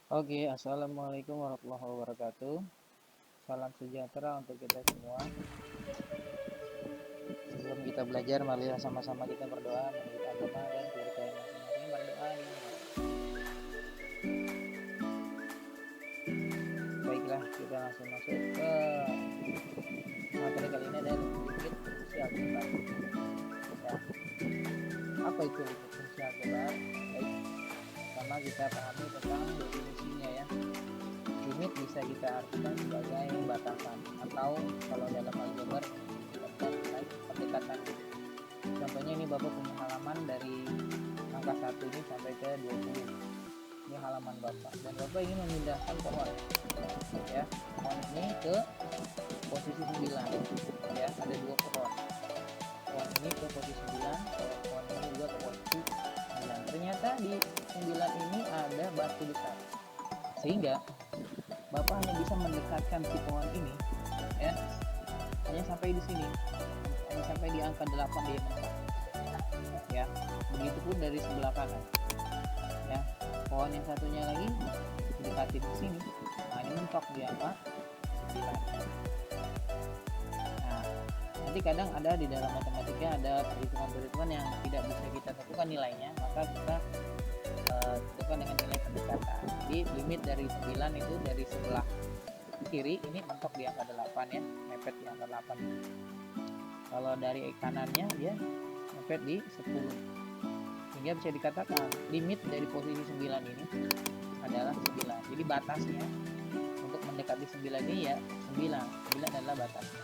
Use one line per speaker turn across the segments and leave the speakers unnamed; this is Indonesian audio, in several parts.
Oke, assalamualaikum warahmatullahi wabarakatuh. Salam sejahtera untuk kita semua. Sebelum kita belajar, marilah sama-sama kita berdoa menurut agama dan kepercayaan masing-masing. Berdoa ya. Baiklah, kita langsung masuk ke materi kali ini, adalah limit fungsi aljabar. Ya, apa itu limit fungsi aljabar? Baik, pertama kita pahami tentang definisinya ya. Limit bisa kita artikan sebagai batasan atau kalau dalam aljabar tentang nilai pendekatan. Contohnya ini Bapak punya halaman dari angka 1 ini sampai ke 20. Ini halaman Bapak dan Bapak ingin memindahkan pohon ya. Pohon ini ke posisi 9 ya, ada dua pohon. Pohon ini ke posisi 9, pohon ini juga ke posisi 9. Ternyata di 9 ini ada batu besar. Sehingga Bapak hanya bisa mendekatkan si pohon ini ya, hanya sampai di sini. Hanya sampai di angka 8 dia mentok. Ya, begitupun dari sebelah kanan. Ya, pohon yang satunya lagi didekatin ke sini. Nah, ini mentok di angka 9. Nah, nanti kadang ada di dalam matematika ada perhitungan-perhitungan yang tidak bisa kita tentukan nilainya, maka kita tentukan dengan nilai pendekatan. Jadi limit dari 9 itu dari sebelah kiri ini mentok di angka 8 ya, mepet di angka 8. Kalau dari kanannya dia mepet di 10. Sehingga bisa dikatakan limit dari posisi 9 ini adalah 9. Jadi batasnya untuk mendekati 9 ini ya 9. 9 adalah batasnya.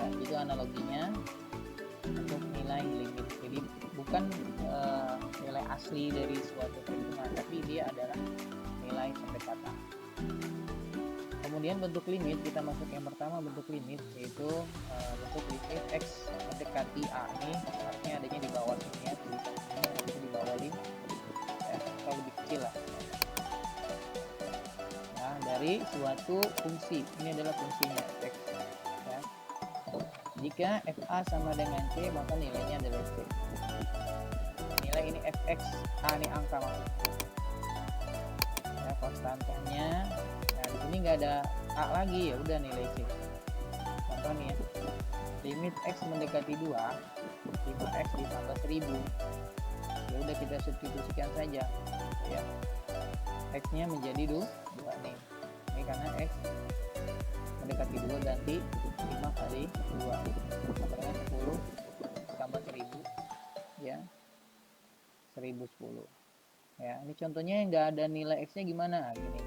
Ya, itu analoginya untuk nilai limit. Jadi bukan nilai asli dari suatu perhitungan, tapi dia adalah nilai pendekatan. Kemudian bentuk limit, kita masuk yang pertama, bentuk limit yaitu bentuk limit x mendekati a. Ini artinya adanya di bawah sini ya, tulisan ini harusnya di bawah ini ya, atau lebih kecil lah. Nah, dari suatu fungsi, ini adalah fungsinya x ya. Jika fa sama dengan c, maka nilainya adalah c. Nilai ini fx, a ini angka maksudnya ya, konstantanya. Nah, di sini nggak ada a lagi, ya udah nilai c. Contoh nih ya, limit x mendekati 2, 5x ditambah 1000. Ya udah kita substitusikan saja ya, x nya menjadi 2 nih. Ini karena x mendekati 2, ganti 5 kali 2 sama dengan 10 tambah 1000 ya, 1010 ya. Ini contohnya yang nggak ada nilai x nya gimana gini,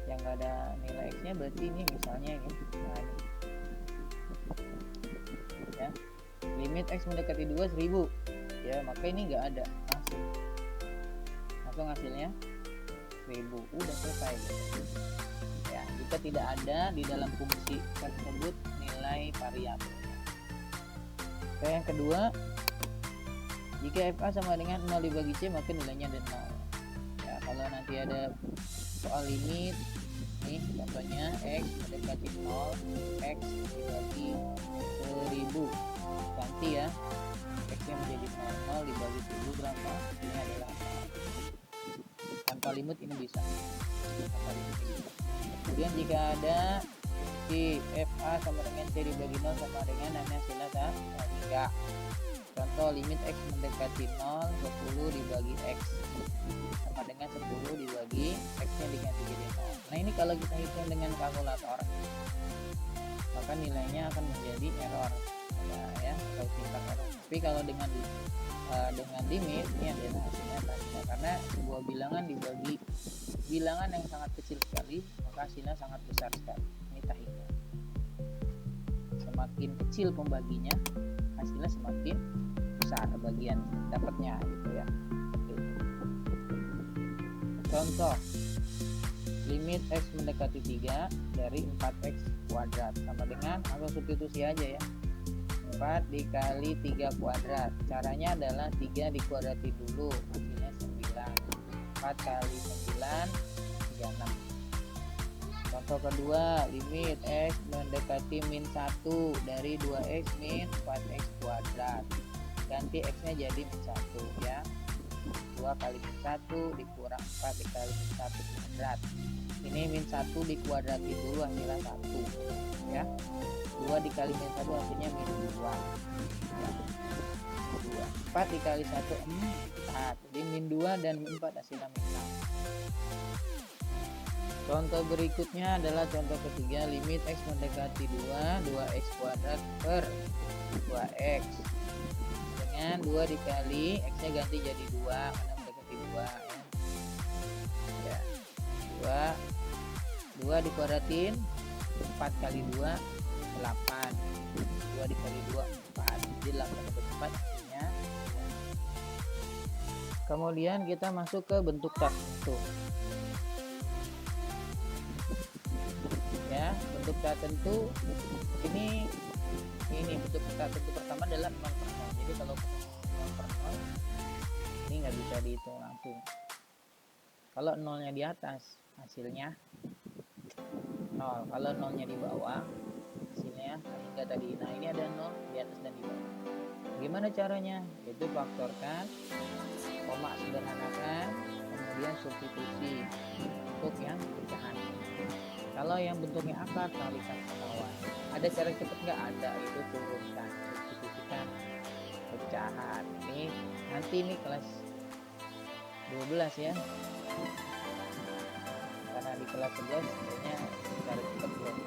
yang nggak ada nilai x nya berarti ini misalnya ini. Nah, ini ya, limit x mendekati 2 1000 ya, maka ini nggak ada langsung hasilnya 1000. Udah selesai gitu. Ya, jika tidak ada di dalam fungsi tersebut nilai variabel. Yang kedua, jika fa sama dengan 0 dibagi c, maka nilainya ada 0 ya. Kalau nanti ada soal limit nih, contohnya x mendekati 0, x dibagi 1000, ganti ya, x nya menjadi 0 dibagi 1000 berapa? Ini adalah 4. Tanpa limit ini bisa. Tanpa limit ini bisa. Kemudian jika ada si fa sama dengan c dibagi 0 sama dengan hasilnya 3. Contoh limit x mendekati 0, 10 dibagi x sama dengan 10 dibagi x nya diganti jadi 0. Nah, ini kalau kita hitung dengan kalkulator, maka nilainya akan menjadi error ya, atau tingkat error. Tapi kalau dengan limit, ini adalah hasilnya tanda, karena sebuah bilangan dibagi bilangan yang sangat kecil sekali, maka hasilnya sangat besar sekali. Ini tahiynya. Semakin kecil pembaginya, hasilnya semakin besar bagian dapatnya gitu ya. Contoh, limit x mendekati 3 dari 4x kuadrat sama dengan, langsung substitusi aja ya, 4 dikali 3 kuadrat. Caranya adalah 3 dikuadrati dulu, hasilnya 9. 4 kali 9 36. Contoh kedua, limit x mendekati min 1 dari 2x min 4x kuadrat. Ganti x nya jadi min 1 ya. 2 kali min 1 dikurang 4 dikali min 1 kuadrat. Ini min 1 dikuadratin dulu hasilnya 1 ya. 2 dikali min 1 hasilnya min 2 ya. 4 dikali 1 4, jadi min 2 dan min 4 hasilnya min 6. Contoh berikutnya adalah contoh ketiga, limit x mendekati 2, 2x kuadrat per 2x dengan 2 dikali x nya ganti jadi 2 karena mendekati 2 ya. 2 dikuadratin 4 kali 2 8, 2 dikali 2 4, jadi 8 per 4 hasilnya. Kemudian kita masuk ke bentuk tertentu ya. Bentuk tertentu ini bentuk tertentu pertama adalah 0 per 0. Jadi kalau 0 per 0 ini nggak bisa dihitung langsung. Kalau nolnya di atas hasilnya 0, kalau nolnya di bawah hasilnya hingga tadi. Nah ini ada 0 di atas dan di bawah. Gimana caranya? Yaitu faktorkan, koma sederhanakan, kemudian substitusi untuk yang pecahan. Kalau yang bentuknya akar kalikan ke bawah. Ada cara cepat nggak? Ada, itu turunkan, substitusikan pecahan. Ini nanti ini kelas 12 ya. Karena di kelas 11 sebenarnya cara cepat belum.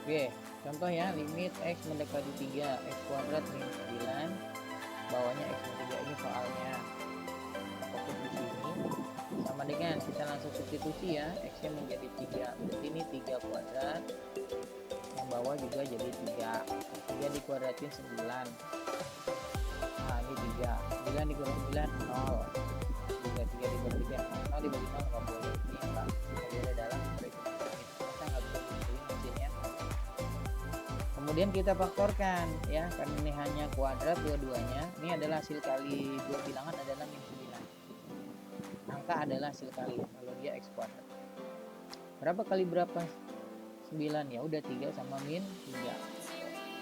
Oke, contoh ya, limit x mendekati 3, x kuadrat min 9, bawahnya x min 3. Ini soalnya fokus di sini. Sama dengan kita langsung substitusi ya, x nya menjadi 3, berarti ini 3 kuadrat, yang bawah juga jadi 3, 3 dikuadratin 9, nah ini 3, 9 dikurang 9 0, 3 dibagi 3 0 dibagi 0 nggak boleh, ini nggak boleh dalam perhitungan ini, kita nggak bisa dihitungin mesinnya. Kemudian kita faktorkan ya, karena ini hanya kuadrat dua-duanya. Ini adalah hasil kali dua bilangan adalah min 9. Angka adalah hasil kali kalau dia x kuadrat. Berapa kali berapa? 9 ya, udah 3 sama min 3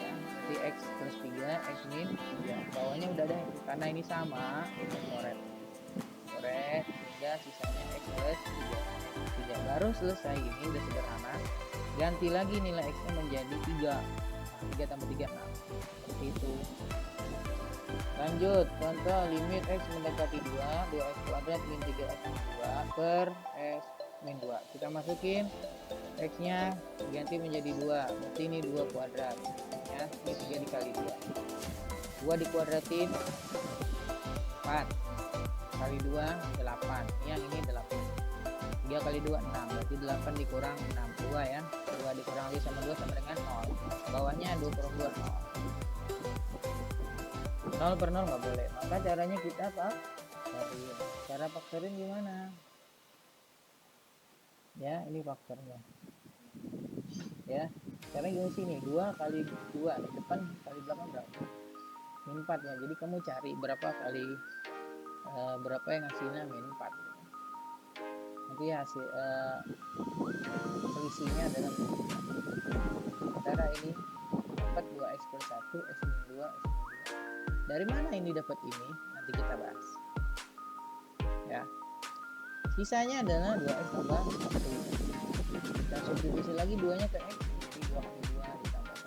ya. Jadi x plus 3 x min 3. Bawahnya udah ada karena ini sama, kita coret sehingga sisanya x plus 3 baru selesai. Ini udah sederhana. Ganti lagi nilai x nya menjadi 3. 3 tambah 3 6. Seperti itu. Lanjut, contoh limit x mendekati 2, 2x kuadrat min 3x min 2 per x min 2. Kita masukin x nya ganti menjadi 2, berarti ini 2 kuadrat ya, ini 3 dikali 2, 2 dikuadratin 4 kali 2 8, yang ini 8, 3 kali 2 6, berarti 8 dikurang 6, 2 ya, 2 dikurang lagi sama 2 sama dengan 0, bawahnya 2 per 2 0 per 0 nggak boleh. Maka caranya kita faktorin. Cara faktorin gimana? Ya, ini faktornya. Ya, caranya gini sini, 2 kali 2 di depan kali belakang berapa? Min 4 ya. Jadi kamu cari berapa kali berapa yang hasilnya min 4. Nanti hasil selisihnya adalah min 4. Antara ini dapat 2x per 1, x min 2, x min 2. Dari mana ini dapat ini? Nanti kita bahas. Ya. Sisanya adalah 2x tambah 1. Kita substitusi lagi 2-nya ke x, jadi 2 kali 2 ditambah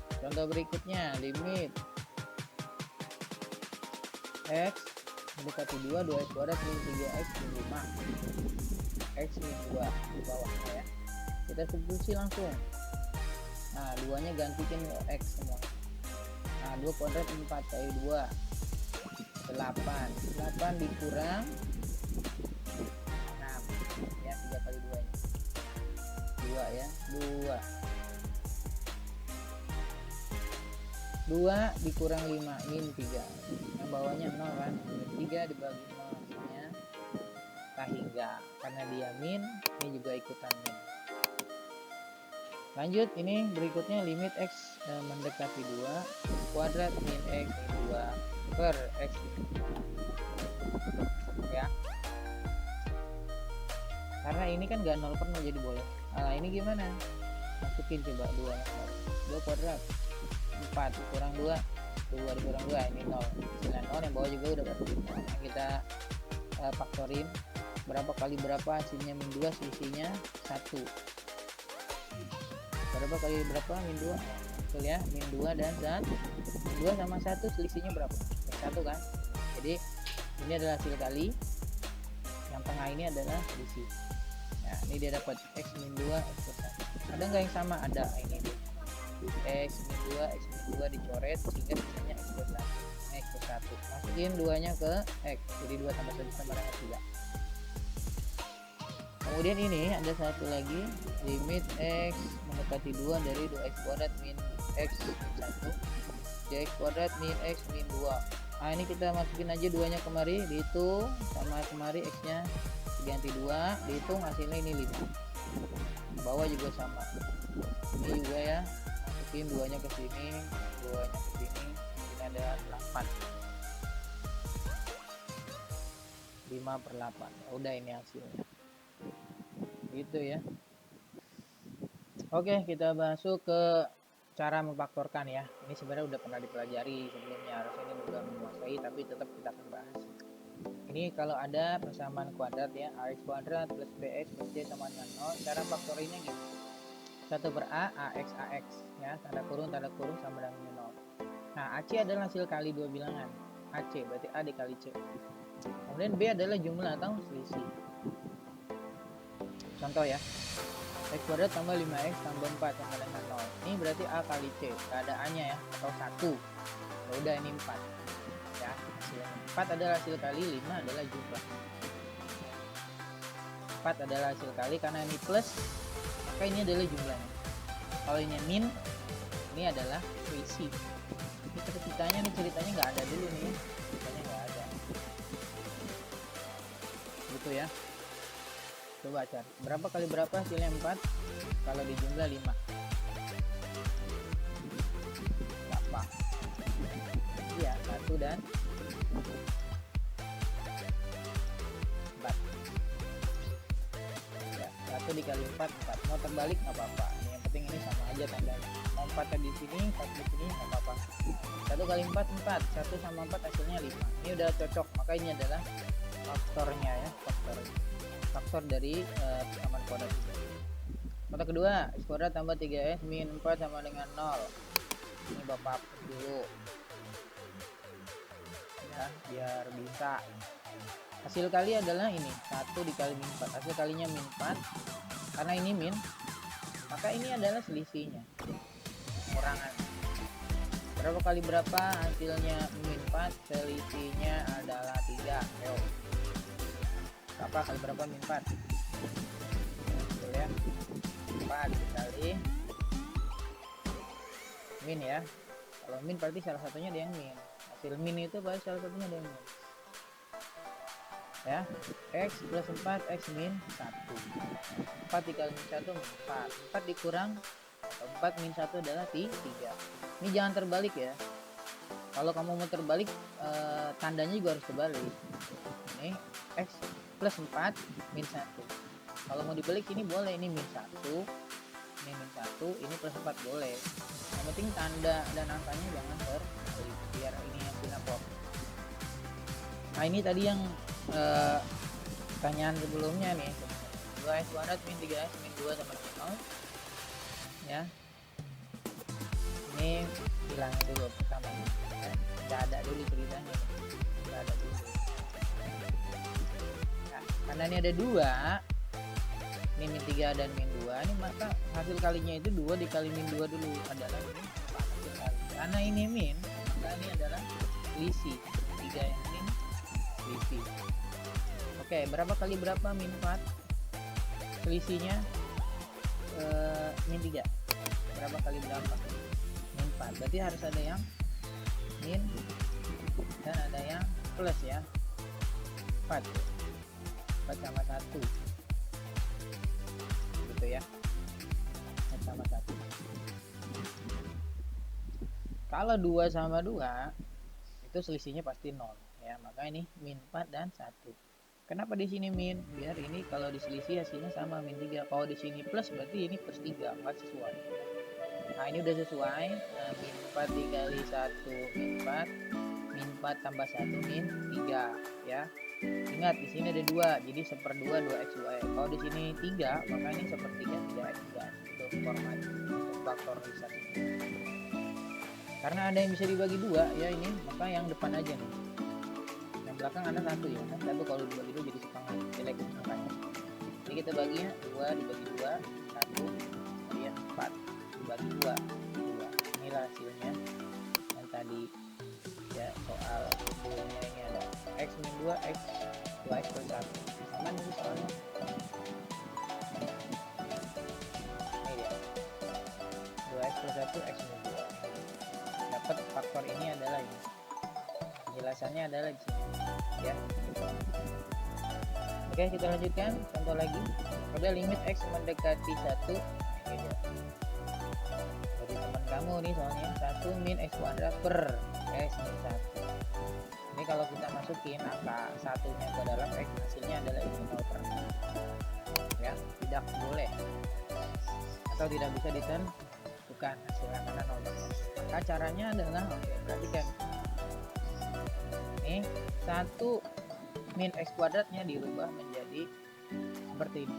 1. Contoh berikutnya, limit x mendekati 2, 2x kuadrat min 3x min 5. X min 2 di bawahnya ya. Kita substitusi langsung. Nah, 2-nya gantikan x semua. Nah, 2 kuadrat 4 kali 2 8 dikurang 6 ya, 3 kali 2 nya 2 ya, 2 dikurang 5 min 3, yang bawahnya 0 kan, min 3 dibagi 0 hasilnya tak hingga, karena dia min, ini juga ikutan min. Lanjut, ini berikutnya limit x mendekati 2, x kuadrat min x min 2 per x ya, karena ini kan gak 0 per 0 jadi boleh. Nah, ini gimana? Masukin coba 2 kuadrat 4 kurang 2 2 dikurang 2 ini 0, hasilnya 0, yang bawah juga udah pasti 0. Nah, kita faktorin berapa kali berapa, hasilnya min 2, selisihnya 1. Berapa kali berapa, min 2, betul ya, min 2 dan 1, min 2 sama 1 selisihnya berapa, 1 kan. Jadi ini adalah hasil kali, yang tengah ini adalah selisih. Nah, ini dia dapat x min 2 x plus 1. Ada nggak yang sama? Ada, ini dia x min 2 x min 2 dicoret sehingga sisanya x plus 1. X plus 1 masukin 2 nya ke x, jadi 2 tambah 1 sama dengan 3. Kemudian ini ada satu lagi, limit x mendekati 2 dari 2x kuadrat min x min 1 dx kuadrat min x min 2. Nah, ini kita masukin aja 2 nya kemari, dihitung sama kemari, x nya diganti 2, dihitung, hasilnya ini 5. Bawah juga sama, ini juga ya, masukin 2 nya ke sini, 2 nya ke sini, ini ada 8, 5/8. Ya udah, ini hasilnya gitu ya. Oke, kita masuk ke cara memfaktorkan ya. Ini sebenarnya udah pernah dipelajari sebelumnya, harusnya ini udah menguasai, tapi tetap kita akan bahas. Ini kalau ada persamaan kuadrat ya, ax kuadrat plus bx plus c sama dengan 0, cara faktorinnya gitu. 1/a, ax ya, tanda kurung sama dengan 0. Nah, ac adalah hasil kali dua bilangan, ac berarti a dikali c. Kemudian b adalah jumlah atau selisih. Contoh ya, x kuadrat tambah 5x tambah 4 sama dengan 0. Ini berarti a kali c, keadaannya ya, atau 1. Ya udah, ini 4 ya, hasilnya 4 adalah hasil kali, 5 adalah jumlah. 4 adalah hasil kali, karena ini plus maka ini adalah jumlahnya. Kalau ini min, ini adalah selisih. Ini ceritanya nggak ada dulu nih, ceritanya nggak ada gitu ya. Coba cari berapa kali berapa, hasilnya 4, kalau dijumlah 5. Gampang. Iya, 1 dan 4. Ya, 1 dikali 4, 4. Mau terbalik nggak apa-apa. Yang penting ini sama aja tandanya. Mau 4 di sini, 4 di sini nggak apa-apa. 1 kali 4, 4. 1 sama 4 hasilnya 5. Ini udah cocok, maka ini adalah faktornya ya, faktor dari persamaan kuadrat. Contoh kedua, x kuadrat tambah 3x min 4 sama dengan 0. Ini Bapak hapus dulu ya, biar bisa. Hasil kali adalah ini, 1 dikali min 4. Hasil kalinya min 4, karena ini min, maka ini adalah selisihnya, pengurangan. Berapa kali berapa, hasilnya min 4, selisihnya adalah 3. Ayo, berapa kali berapa min 4? Betul ya, 4 dikali min ya. Kalau min berarti salah satunya ada yang min. Hasil min itu berarti salah satunya ada yang min ya. X plus 4, x min 1. 4 dikali min 1 min 4. 4 dikurang 4 min 1 adalah 3. Ini jangan terbalik ya. Kalau kamu mau terbalik, tandanya juga harus terbalik. Ini x plus 4 min 1. Kalau mau dibalik ini boleh, ini min 1, ini min 1, ini plus 4 boleh. Yang penting tanda dan angkanya jangan terbalik, biar ini yang sinapop. Nah, ini tadi yang pertanyaan sebelumnya nih, 2x kuadrat min 3x min 2 sama dengan 0 ya. Ini hilangin dulu pertama ya. Nggak ada dulu ceritanya, nggak ada dulu. Nah, karena ini ada 2, ini min 3 dan min 2, ini maka hasil kalinya itu 2 dikali min 2 dulu adalah ini hasil kali. Karena ini min, maka ini adalah selisih. 3 yang ini selisih. Oke, berapa kali berapa min 4? Selisihnya min 3. Berapa kali berapa? Min 4. Berarti harus ada yang min dan ada yang plus ya. 4 sama 1 gitu ya, 4 sama 1. Kalau 2 sama 2 itu selisihnya pasti 0 ya, maka ini min 4 dan 1. Kenapa di sini min? Biar ini kalau diselisih hasilnya sama, min 3. Kalau di sini plus berarti ini plus 3, nggak sesuai. Nah, ini udah sesuai, min 4 dikali 1 min 4, min 4 tambah 1 min 3 ya. Ingat di sini ada 2, jadi 1/2 2x 2y. Kalau di sini 3, maka ini 1/3 3x 3. Itu format untuk faktorisasi. Karena ada yang bisa dibagi 2 ya ini, maka yang depan aja nih. Yang belakang ada 1 ya. Kan 1 kalau dibagi 2 jadi setengah, jelek angkanya. Jadi kita baginya 2 dibagi 2, 1, kemudian 4 dibagi 2, 2. Inilah hasilnya yang tadi ya, soal sebelumnya ini ada x min 2 x 2x per 1 sama nih soalnya. Ini dia 2x per 1 x min 2. Dapat faktor ini adalah ini, penjelasannya adalah di sini ya. Oke, kita lanjutkan contoh lagi. Pada limit x mendekati 1, ini dia dari teman kamu nih soalnya, 1 min x kuadrat per x min 1. Ini kalau kita masukin angka satunya ke dalam x, hasilnya adalah ini 0/. Ya, tidak boleh atau tidak bisa ditentukan hasilnya karena 0/. Maka caranya adalah, perhatikan ini 1 min x kuadratnya dirubah menjadi seperti ini.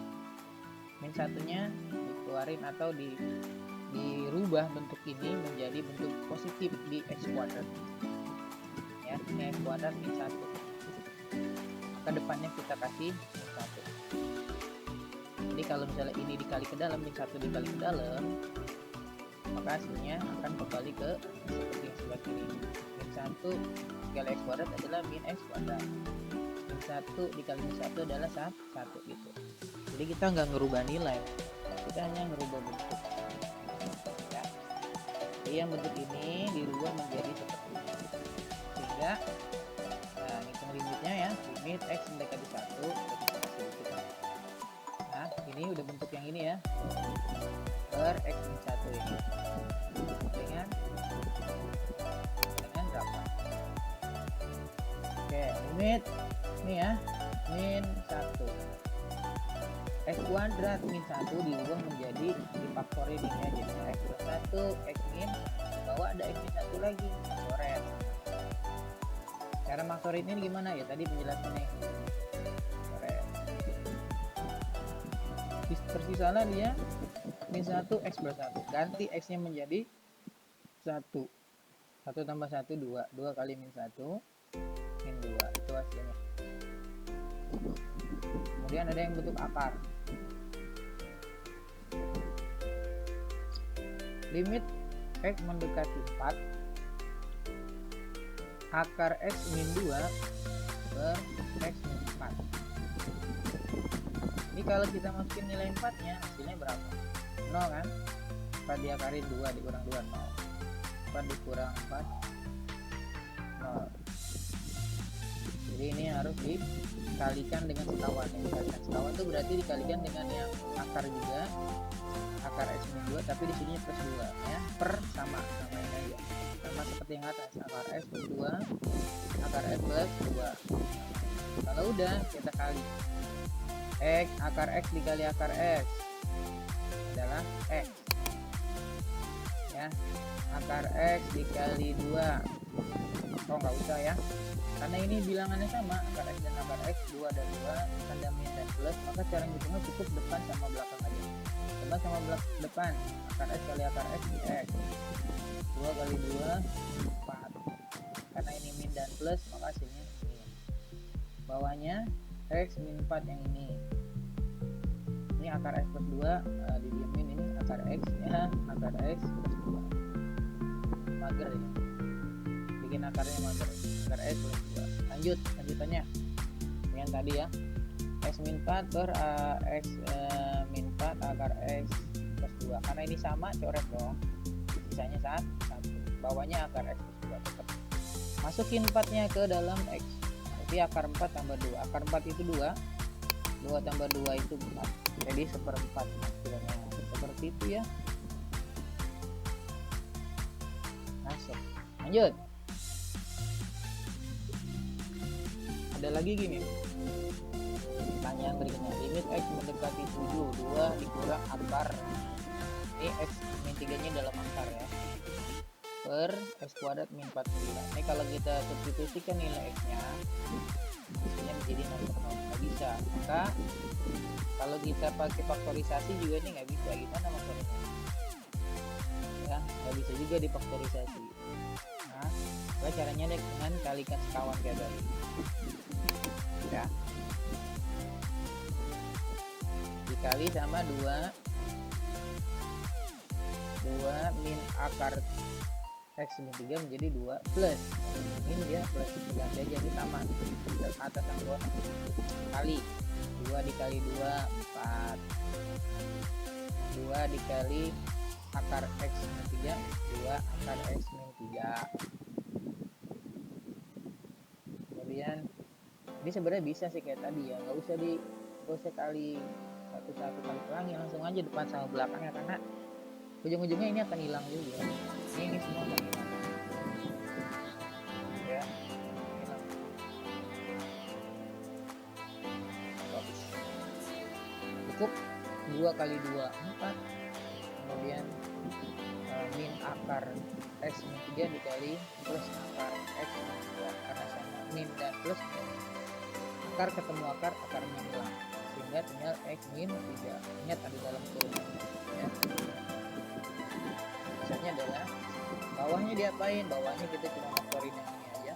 Min satunya dikeluarin atau dirubah bentuk ini menjadi bentuk positif di x kuadrat ya, ini x kuadrat min 1, maka depannya kita kasih min 1. Jadi kalau misalnya ini dikali ke dalam, min 1 dikali ke dalam, maka hasilnya akan kembali ke seperti yang sebelah kiri. Min 1 dikali x kuadrat adalah min x kuadrat, min 1 dikali min 1 adalah 1 gitu. Jadi kita nggak ngerubah nilai, kita hanya ngerubah bentuk ya. Jadi yang bentuk ini dirubah menjadi seperti ini, sehingga nah hitung limitnya ya, limit x mendekati 1. Nah ini udah bentuk yang ini ya, per x min 1 ini dengan berapa? Oke, limit ini ya, min 1 x kuadrat min 1 diubah menjadi difaktorin ini ya, jadi x plus 1 x min, bawah ada x min 1 lagi, coret. Cara faktorin ini gimana ya, tadi penjelasannya coret. Tersisalah dia min 1 x plus 1, ganti x nya menjadi 1 tambah 1 2 kali min 1 min 2, itu hasilnya. Kemudian ada yang bentuk akar. Limit x mendekati 4, akar x min 2 per x min 4. Ini kalau kita masukin nilai 4 nya hasilnya berapa? 0 kan? 4 diakarin 2 dikurang 2 0, 4 dikurang 4 0. Jadi ini harus dikalikan dengan sekawan. Dikalikan sekawan itu berarti dikalikan dengan yang akar juga, akar x min 2, tapi di sini plus 2 ya, per sama ini aja, sama seperti yang atas, akar x plus 2, akar x plus 2. Kalau udah kita kali, x akar x dikali akar x adalah x ya, akar x dikali 2, oh nggak usah ya, karena ini bilangannya sama, akar x dan akar x 2 dan 2, tanda min dan plus, maka cara ngitungnya cukup depan sama belakang aja. Depan sama depan, akar x kali akar x di x, 2 kali 2 4, karena ini min dan plus maka hasilnya ini. Bawahnya x min 4 yang ini akar x plus 2, didiemin, ini akar x nya, akar x plus 2, mager ya, bikin akarnya mager, akar x plus 2. Lanjutannya yang tadi ya, x min 4 per x min 4 akar x plus 2, karena ini sama coret dong, sisanya 1, bawahnya akar x plus 2 tetap. Masukin 4 nya ke dalam x, jadi akar 4 tambah 2, akar 4 itu 2 tambah 2 itu 4, jadi 1/4 hasilnya seperti itu ya. Masuk, lanjut. Ada lagi gini, pertanyaan berikutnya, limit x mendekati 7, 2 dikurang akar, ini x min 3 nya dalam akar ya, per x kuadrat min 49. Ini kalau kita substitusikan nilai x-nya, hasilnya menjadi 0 per 0. Nggak bisa. Maka kalau kita pakai faktorisasi juga ini nggak bisa. Gimana maksudnya? Ya, nggak bisa juga difaktorisasi. Nah, caranya dengan kalikan sekawan kayak tadi. Ya. Dikali sama 2 min akar x min 3 menjadi 2 plus min dia plus ganti aja, ini sama atas yang bawah kali 2 dikali 2 4, 2 dikali akar x min 3 2 akar x min 3. Kemudian ini sebenarnya bisa sih kayak tadi ya, nggak usah kali satu-satu kali pelangi, langsung aja depan sama belakangnya, karena ujung-ujungnya ini akan hilang juga. Ini semua akan hilang. Ya, hilang. Cukup 2 kali 2 4. Kemudian min akar x min 3 dikali plus akar x min 2, karena sama min dan plus akar ketemu akar min hilang, sehingga tinggal x min 3. Ingat ada dalam kurungan ya. Misalnya adalah bawahnya diapain? Bawahnya kita cuma faktorin yang ini aja.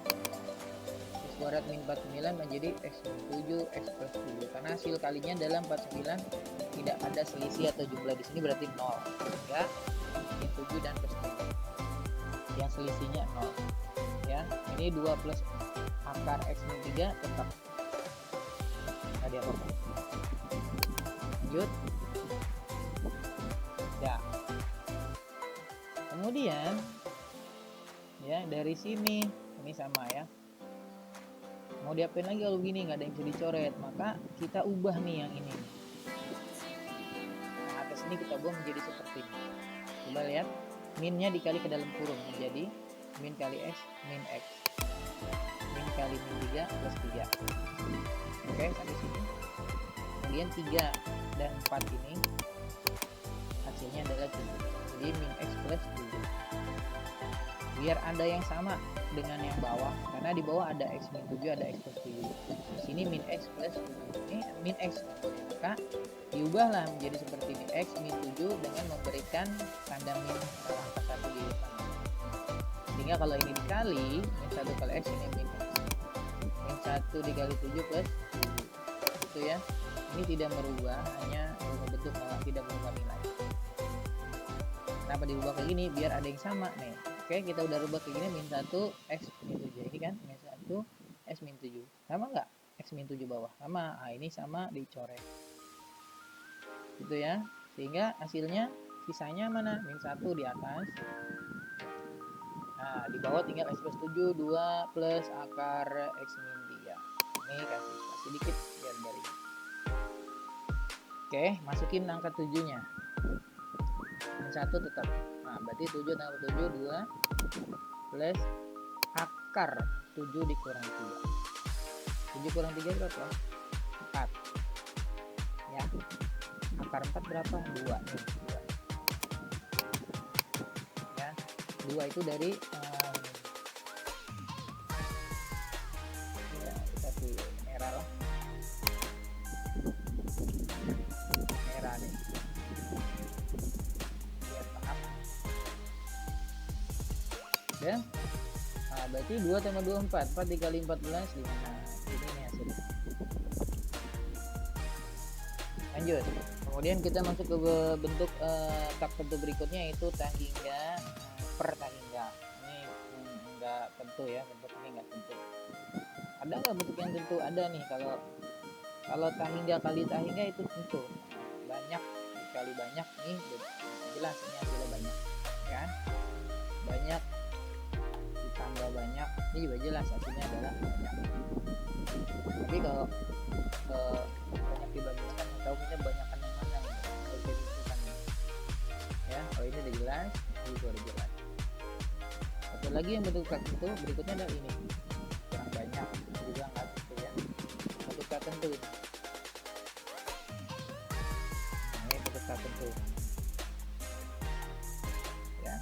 X kuadrat min 49 menjadi x min 7 x plus 7, karena hasil kalinya dalam 49 tidak ada selisih atau jumlah di sini, berarti 0 ya. Min 7 dan plus 7 yang selisihnya 0 ya. Ini 2 plus akar x min 3 tetap nggak ada apa-apa. Lanjut ya. Kemudian ya dari sini ini sama ya, mau diapain lagi kalau gini, nggak ada yang bisa dicoret, maka kita ubah nih yang ini. Nah, atas ini kita ubah menjadi seperti ini. Coba lihat, minnya dikali ke dalam kurung menjadi min kali x min x, min kali min 3 plus 3. Oke, sampai sini. Kemudian 3 dan 4 ini hasilnya adalah 7. Jadi min x plus 7. Biar ada yang sama dengan yang bawah, karena di bawah ada x min 7, ada x plus 7. Di sini min x plus 7. Ini min x. Maka diubahlah menjadi seperti ini, x min 7 dengan memberikan tanda min angka 1 di depan. Sehingga kalau ini dikali min 1 kali x, ini min x. Min 1 dikali 7 plus 7. Itu ya. Ini tidak merubah, hanya berubah bentuk, tidak berubah nilai. Kenapa diubah kayak gini? Biar ada yang sama nih. Oke, kita udah rubah kayak gini, min 1 x min 7. Ini kan min 1 x min 7. Sama nggak? X min 7 bawah. Sama. Nah, ini sama dicoret. Gitu ya. Sehingga hasilnya sisanya mana? Min 1 di atas. Nah, di bawah tinggal x plus 7, 2 plus akar x min 3. Ini kasih dikit biar dari. Oke, masukin angka 7-nya. Min 1 tetap. Nah, berarti 7 tambah 7 2 plus akar 7 dikurang 3. 7 kurang 3 berapa? 4. Ya. Akar 4 berapa? 2 nih. 2. Ya. 2 itu dari ya, kita pilih merah lah. Merah nih. Ya, nah, berarti 2 tambah 2 4, 4 dikali 14 5. Ini nih hasilnya. Lanjut, kemudian kita masuk ke bentuk tak tentu berikutnya, yaitu tangga per tangga. Ini enggak tentu ya, bentuk ini enggak tentu. Ada nggak bentuk yang tentu? Ada nih, kalau tangga kali tangga itu tentu. Banyak dikali banyak nih, jelas ini hasilnya banyak kan, banyak tambah banyak, ini juga jelas hasilnya adalah banyak. Tapi kalau banyak dibandingkan, tahu kita banyakkan yang mana kalau jadi tentukan ya. Kalau ini udah jelas, ini juga udah jelas. Satu lagi yang bentuk tak tentu berikutnya adalah ini, kurang banyak, juga nggak tentu ya. Bentuk tak tentu ini. Ini bentuk tak tentu ya.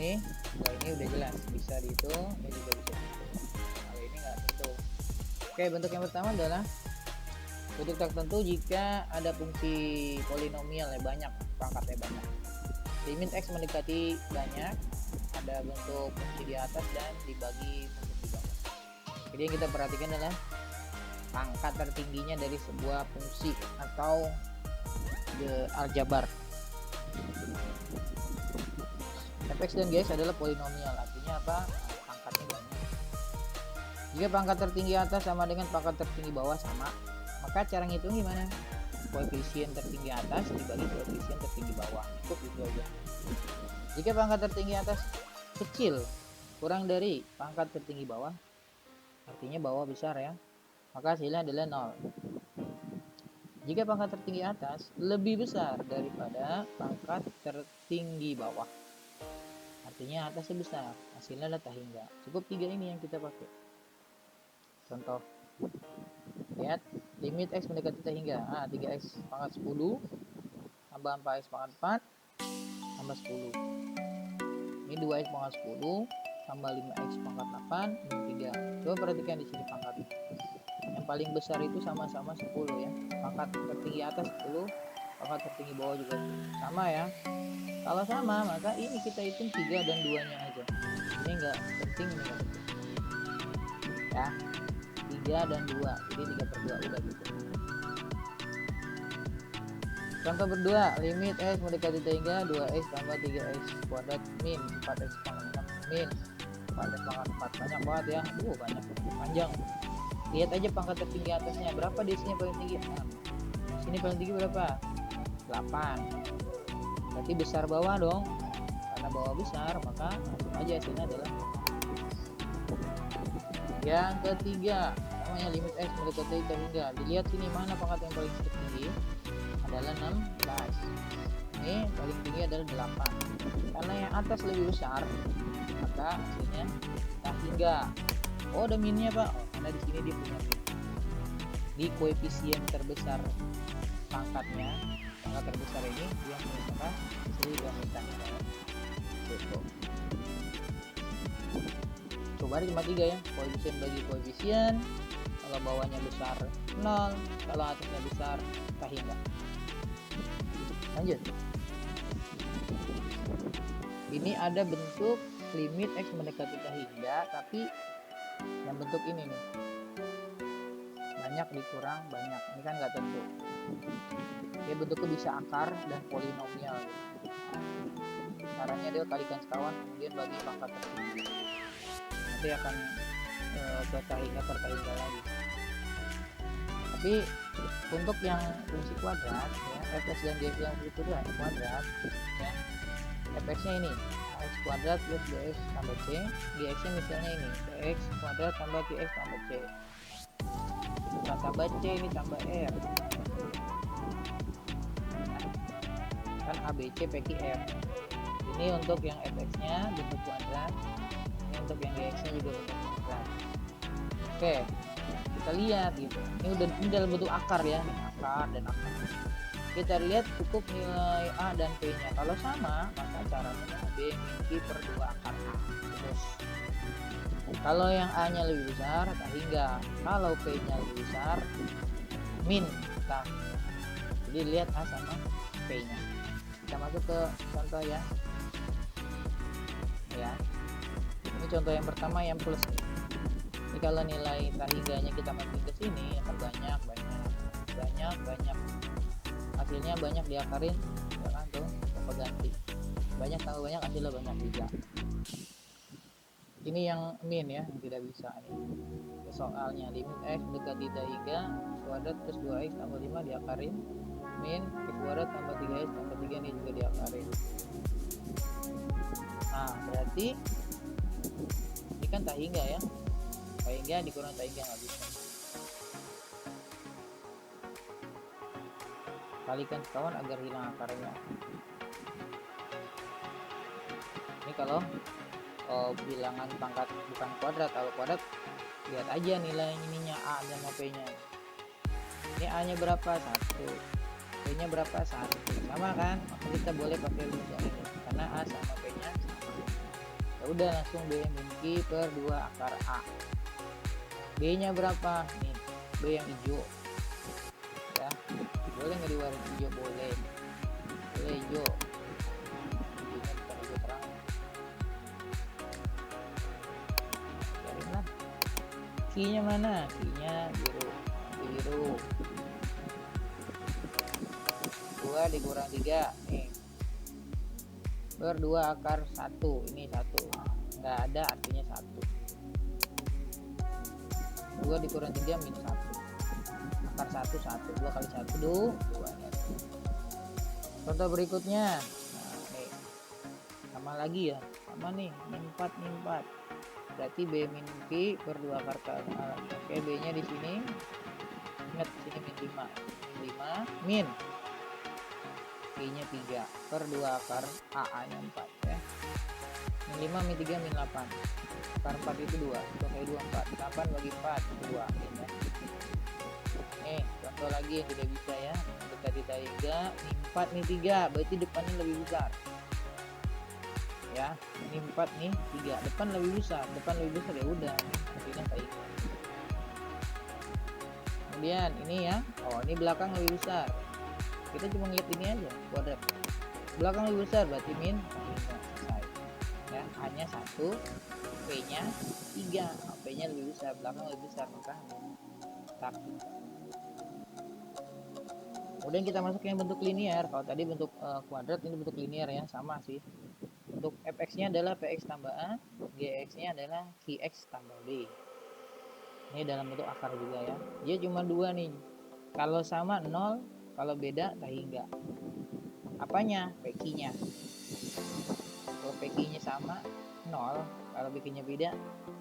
Ini kalau ini udah jelas bisa dihitung, ini juga bisa dihitung. Kalau ini nggak tentu. Oke, bentuk yang pertama adalah bentuk tak tentu jika ada fungsi polinomial yang banyak, pangkatnya banyak. Limit x mendekati banyak, ada bentuk fungsi di atas dan dibagi bentuk di bawah. Jadi yang kita perhatikan adalah pangkat tertingginya dari sebuah fungsi atau aljabar. Fx dan Gx adalah polinomial, artinya apa? Pangkatnya banyak. Jika pangkat tertinggi atas sama dengan pangkat tertinggi bawah sama, maka cara ngitung gimana? Koefisien tertinggi atas dibagi koefisien tertinggi bawah, cukup itu aja. Jika pangkat tertinggi atas kecil kurang dari pangkat tertinggi bawah, artinya bawah besar ya, maka hasilnya adalah 0. Jika pangkat tertinggi atas lebih besar daripada pangkat tertinggi bawah, artinya atasnya besar, hasilnya adalah tak hingga. Cukup 3 ini yang kita pakai. Contoh, lihat limit x mendekati tak hingga. 3x pangkat 10 tambah 4x pangkat 4 tambah 10. Ini 2x pangkat 10 tambah 5x pangkat 8 min 3. Coba perhatikan di sini pangkat. Yang paling besar itu sama-sama 10 ya. Pangkat tertinggi atas 10, pangkat tertinggi bawah juga sama ya. Kalau sama, maka ini kita hitung 3 dan 2-nya aja. Ini enggak penting, ini enggak penting. Ya. 3 dan 2. Jadi 3/2 udah gitu. Contoh berdua, limit x mendekati hingga 2x tambah 3x kuadrat min 4x pangkat 6 min 4x pangkat 4. Banyak banget ya. Banyak. Panjang. Lihat aja pangkat tertinggi atasnya. Berapa di sini paling tinggi? 6. Sini paling tinggi berapa? 8. Berarti besar bawah dong. Karena bawah besar, maka langsung aja hasilnya adalah. Yang ketiga, namanya limit x mendekati hingga. Dilihat sini mana pangkat yang paling tertinggi? Adalah 16. Ini paling tinggi adalah 8. Karena yang atas lebih besar, maka hasilnya tak hingga. Oh, ada minnya Pak. Karena di sini dia punya min. Di koefisien terbesar pangkatnya, pangkat terbesar ini dia menunjukkan hasilnya juga minta. Coba cuma 3 ya. Koefisien bagi koefisien. Kalau bawahnya besar 0, kalau atasnya besar tak hingga. Lanjut. Ini ada bentuk limit x mendekati tak hingga, tapi yang bentuk ini nih, banyak dikurang banyak, ini kan nggak tentu. Dia bentuknya bisa akar dan polinomial. Caranya dia kalikan sekawan kemudian bagi pangkat tertinggi, nanti akan bertahingga lagi. Tapi untuk yang fungsi kuadrat ya, fx dan gx yang itu adalah kuadrat ya, fx-nya ini x kuadrat plus 2x tambah c, gx-nya misalnya ini x kuadrat tambah qx tambah c, bukan tambah c, ini tambah r kan abc pq r. Ini untuk yang fx-nya bentuk kuadrat, ini untuk yang gx-nya juga bentuk kuadrat. Oke, kita lihat gitu, ini dalam bentuk akar ya, akar dan akar. Kita lihat cukup nilai A dan P nya. Kalau sama, maka caranya B min Q per 2 akar A. Terus kalau yang A nya lebih besar, tak hingga. Kalau P nya lebih besar, min tak. Jadi lihat A sama P nya. Kita masuk ke contoh ya. Ini contoh yang pertama yang plus. Ini kalau nilai tak hingganya kita masukin ke sini, akan banyak. Hasilnya banyak diakarin, ya kan tuh, apa ganti. Banyak tambah banyak hasilnya banyak juga. Ini yang min ya, yang tidak bisa nih. Soalnya limit x mendekati hingga kuadrat plus 2x tambah 5 diakarin min x kuadrat tambah 3x tambah 3 ini juga diakarin. Nah, berarti ini kan tak hingga ya. Tak hingga dikurang tak hingga nggak bisa. Kalikan sekawan agar hilang akarnya. Ini kalau bilangan pangkat bukan kuadrat. Kalau kuadrat lihat aja nilai ininya A dan P nya. Ini A nya berapa? 1, P nya berapa? 1. Sama kan, maka kita boleh pakai rumus ini karena A sama P nya sama. Ya udah langsung B min Q per 2 akar A. B nya berapa nih? B yang hijau ya, boleh nggak diwarna hijau? Boleh hijau, hijaunya bukan hijau terang, biarinlah. Q nya mana? Q nya biru, 2 dikurang 3 nih per 2 akar 1, ini 1 nggak ada artinya 1, 2 dikurang 3 min 1, akar 1 1, 2 kali 1 2 nya. Contoh berikutnya, nah nih sama lagi ya, sama nih min 4 berarti B min Q per 2 akar K. Oke, B nya di sini ingat sini min 5 min Q nya 3 per 2 akar A nya 4 ya, min 5 min 3 min 8, akar 4 itu 2 kali 2 4, 8 bagi 4 2 ya. Nih contoh lagi yang tidak bisa ya, kita ditanya min 4 min 3 berarti depannya lebih besar ya, ini 4 nih 3 depan lebih besar ya udah artinya kayak gitu. Kemudian ini ya, oh ini belakang lebih besar, kita cuma lihat ini aja kuadrat, belakang lebih besar berarti min selesai ya, hanya 1, P nya 3, P nya lebih besar, belakang lebih besar maka rapi. Kemudian kita masuk yang bentuk linear, kalau tadi bentuk kuadrat, ini bentuk linear ya, sama sih. Untuk fx nya adalah px tambah a, gx nya adalah qx tambah b. Ini dalam bentuk akar juga ya, dia cuma 2 nih, kalau sama 0, kalau beda tak hingga. Apanya? PQ nya, kalau PQ nya sama 0, kalau PQ nya beda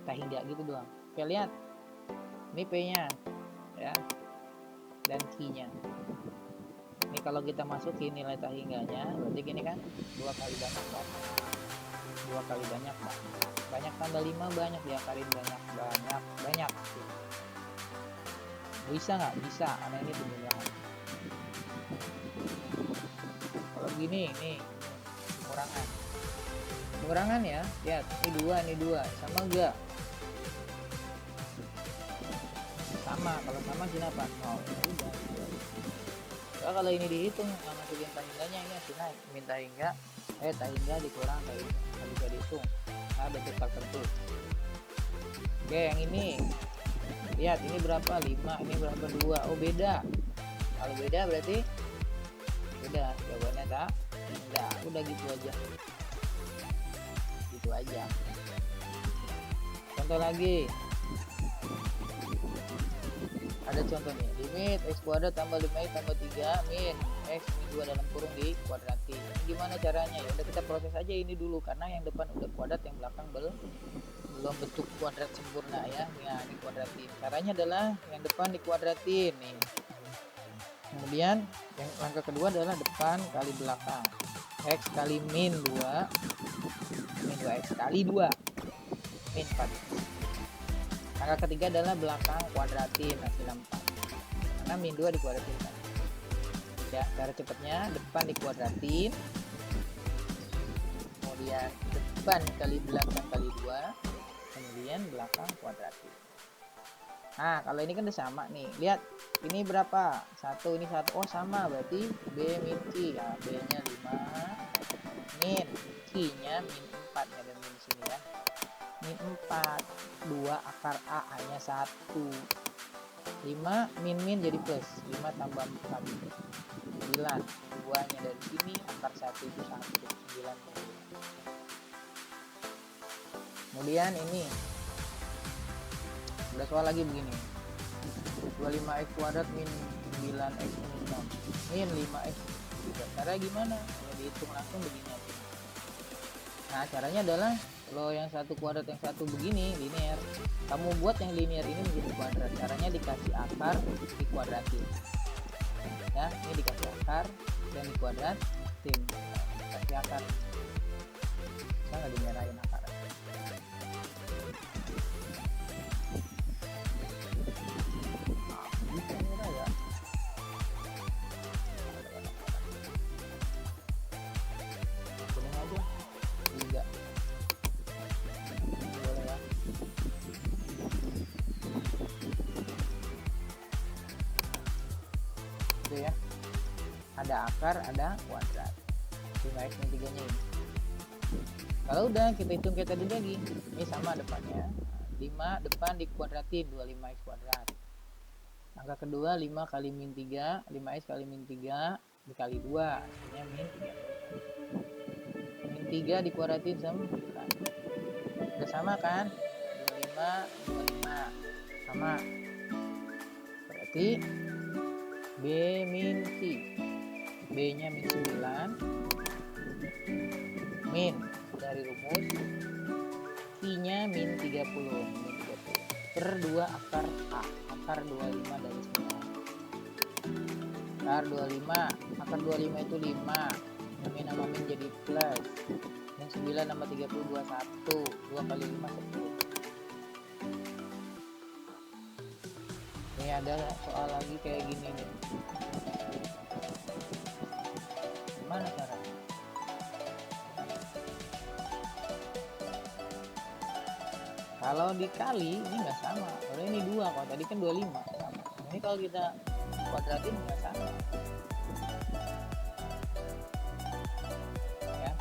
tak hingga gitu doang. Oke, lihat ini P nya ya dan Q nya. Ini kalau kita masukin nilai tak hingganya berarti gini kan, 2 kali banyak Pak, 2 kali banyak Pak, banyak tambah 5 banyak diakarin banyak. Bisa nggak? Bisa, karena ini penjelasan. Kalau gini nih pengurangan ya, lihat ini 2 sama enggak? Sama, kalau sama kenapa? Oh, udah. Nah, kalau ini dihitung masukin tahingganya, ini masih naik, minta hingga tahingga dikurang tahingga, nggak bisa dihitung, nah bentuk tertentu. Oke, yang ini lihat ini berapa 5, ini berapa 2, oh beda, kalau beda berarti beda, jawabannya tak hingga, udah gitu aja. Contoh lagi, ada contoh nih, limit x kuadrat tambah 5x tambah 3 min x min 2 dalam kurung di kuadratin. Ini gimana caranya? Ya udah kita proses aja ini dulu, karena yang depan udah kuadrat, yang belakang belum bentuk kuadrat sempurna ya. Nah, ini kuadratin. Caranya adalah yang depan dikuadratin nih. Kemudian yang langkah kedua adalah depan kali belakang. X kali min 2x kali 2 min 4. Angka ketiga adalah belakang kuadratin hasil 4, karena min 2 dikuadratin kan. Ya, cara cepatnya depan dikuadratin, kemudian depan kali belakang kali 2, kemudian belakang kuadratin. Nah, kalau ini kan udah sama nih, lihat ini berapa? 1, ini 1, oh sama, berarti B min Q ya, B nya 5 min Q nya min 4, ada min di sini ya, min 4, 2 akar A hanya 1, 5 min jadi plus, 5 tambah 4 9, 2 nya dari sini, akar 1 itu 1, 9. Kemudian ini udah soal lagi begini, 25x kuadrat min 9x min 6 min 5x. Cara gimana? Ya dihitung langsung begini aja. Nah, caranya adalah kalau yang satu kuadrat yang satu begini linear, kamu buat yang linear ini menjadi kuadrat. Caranya dikasih akar dikuadratin ya, ini dikasih akar dan dikuadratin, kasih akar, bisa nggak dimerahin akar? Bisa merah ya, kuning aja, 3 Itu ya. Ada akar, ada kuadrat. 5x min 3 nya ini. Kalau udah kita hitung kayak tadi lagi. Ini sama depannya. 5 depan dikuadratin 25x kuadrat. Angka kedua 5 kali min 3, 5x kali min 3 dikali 2, artinya min 3. Min 3 dikuadratin sama 9. Udah sama kan? 25 sama. Berarti B min C. B nya min 9 min dari rumus C nya min 30 per 2 akar A, akar 25 dari 9. Akar 25, akar 25 itu 5, min sama min jadi plus, min 9 sama 30 21, 2 kali 5 10. Ini ada soal lagi kayak gini nih. Gimana caranya? Kalau dikali ini nggak sama, kalau ini 2, kalau tadi kan 25 sama. Ini kalau kita kuadratin nggak sama ya,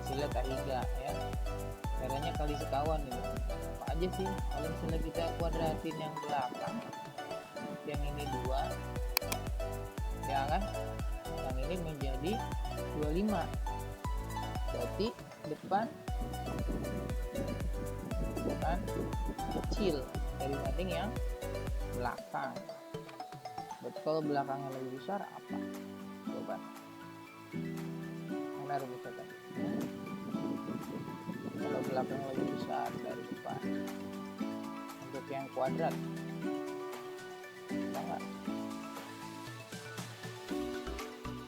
hasilnya tak hingga ya. Caranya kali sekawan gitu. Apa aja sih kalau misalnya kita kuadratin yang belakang, yang ini 2 ya kan, yang ini menjadi 25, berarti depan kecil dari banding yang belakang. Berarti kalau belakangnya lebih besar apa? Coba. Mana rumusnya tadi? Kalau belakangnya lebih besar dari depan. Untuk yang kuadrat. Enggak.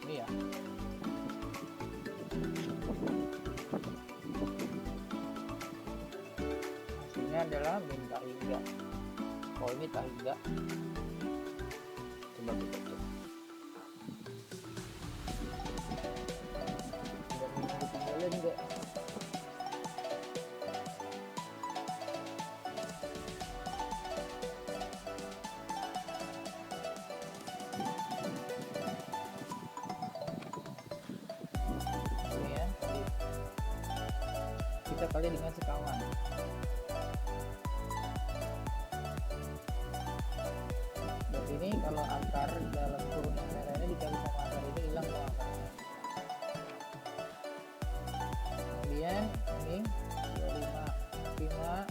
Ini ya. Hasilnya adalah min tak hingga. Oh ini tak hingga. Coba kita cek. Udah min ketinggalan enggak? Ini ya, kita kali dengan sekawan. Ini kalau akar dalam kurung yang merah ini dikali sama akar ini hilang tuh akarnya. Kemudian ini 25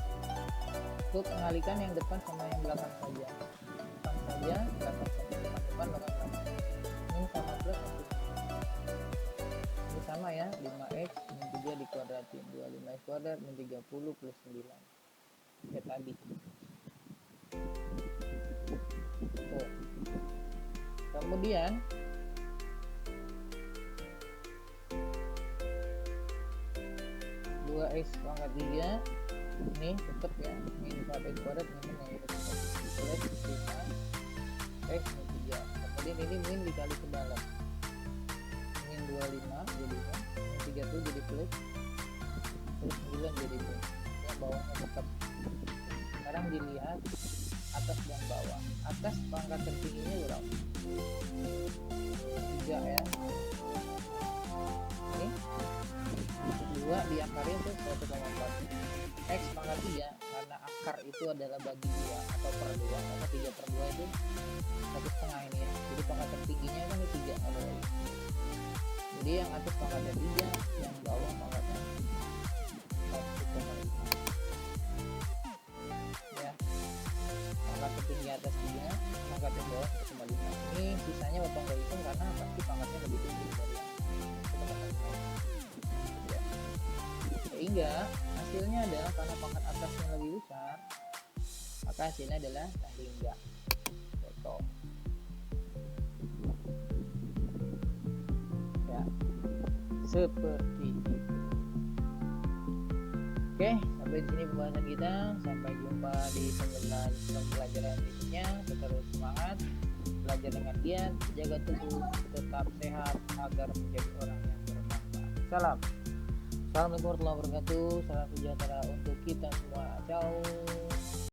untuk mengalihkan yang depan sama yang belakang saja. Depan saja, belakang saja, depan belakang. Ini sama plus masih. Ini sama ya, 5x min 3 dikuadratin 25x kuadrat min 30 plus 9. Kayak tadi. Tuh. Kemudian x pangkat 3 ini tetap ya min 4x kuadrat min plus 5 x min 3. Kemudian ini min dikali ke dalam min 25 jadi kan min 30 jadi plus 9 jadi plus. Yang bawahnya tetap. Sekarang dilihat atas dan bawah. Atas pangkat tertingginya berapa? 3 ya. Ini 2 diakarin tuh 1,4. X pangkat 3 karena akar itu adalah bagi 2 atau per 2, maka 3 per 2 itu 1,5 ini ya. Jadi pangkat tertingginya kan ini 3 ada. Jadi yang atas pangkatnya 3, yang bawah pangkatnya 1,5. Pangkat tertinggi atas 3, pangkat yang bawah 1,5. Ini sisanya bapak nggak hitung karena pasti pangkatnya lebih tinggi dari yang ya. Sehingga hasilnya adalah karena pangkat atasnya lebih besar, maka hasilnya adalah tak hingga. Betul. Ya, seperti itu. Oke, sampai sini pembahasan kita. Sampai jumpa di pembelajaran berikutnya. Terus semangat, belajar dengan giat, jaga tubuh, tetap sehat agar menjadi orang yang bermanfaat. Salam. Assalamualaikum warahmatullahi wabarakatuh. Salam sejahtera untuk kita semua. Ciao.